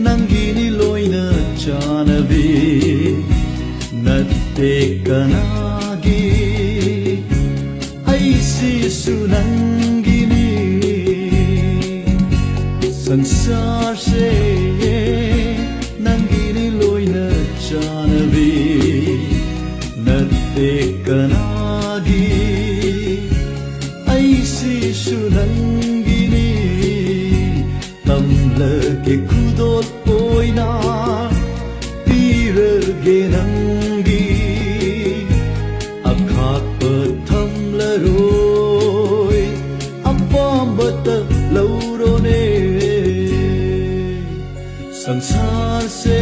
Nangini loina janavi natte kanagi aisi sunangini sansar se nangini loina janavi natte kanagi aisi sunangini tamlage kudol oina pirage nangi akhapa thamlaroi apambata laurone sansar se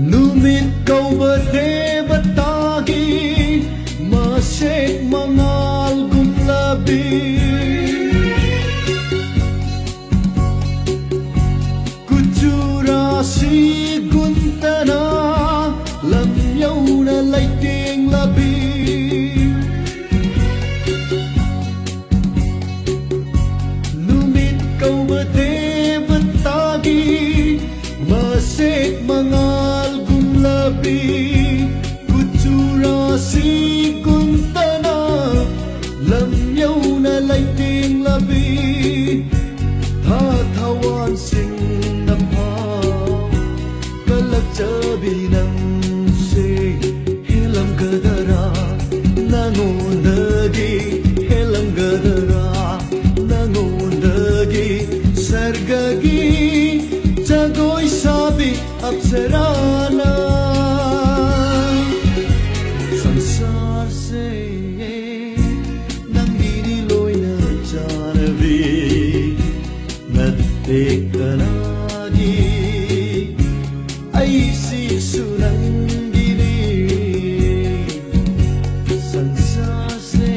Numit kau berdebetagi Masik mangal gumlabi Kucurasi guntana Lam yauna laiting labi Numit kau berdebetagi Masik mangal labi kucurasi kuntana lam yauna laiting labi thawan sing namha kalak chabi nang se helam gadara nangonagi helam gadara nangonagi sargagi jagoi sabi apsarana sansar se nangini loina janavi natte kanagi aisi sunangini sansar se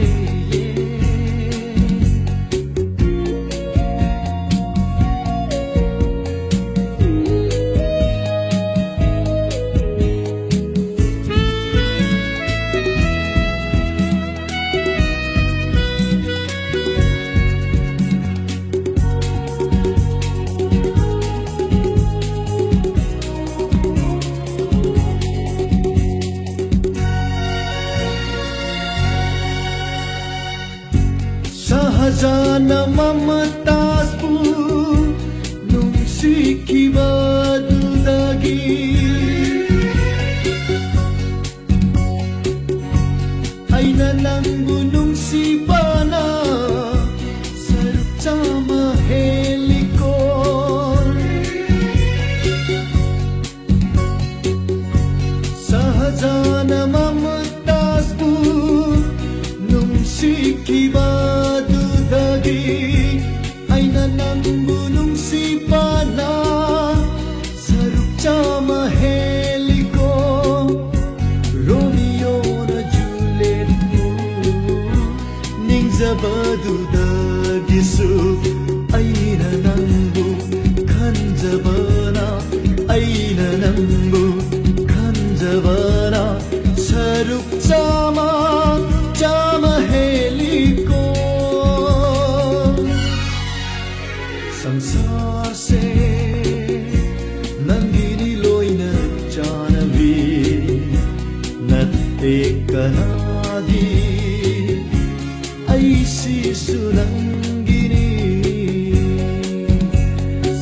Sahajana mamataspu nungsikiba dudagi ay nalang gunung sibana sarcama helikon Sahajana mamataspu nungsikiba ay nanang gunung sibana sarukcama heliko Romeo na Juliet mo ning zabadu dagisu ay nanangbu kanjabana ay nanangbu kanjabana sarukcama chama heliko sansar se nangini loina janavi natte kanagi aisi sunangini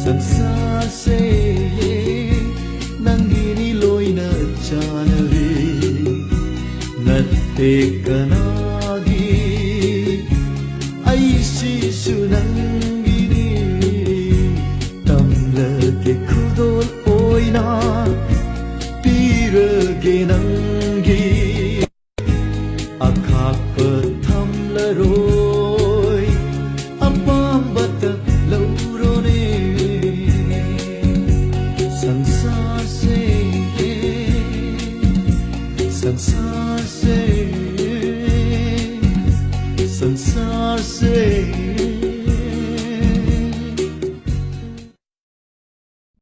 sansar se nangini loina janavi natte kanagi aisi sunangini tamlage kudol oina pirage nangi akhapa thamlaroi apambata laurone संसार से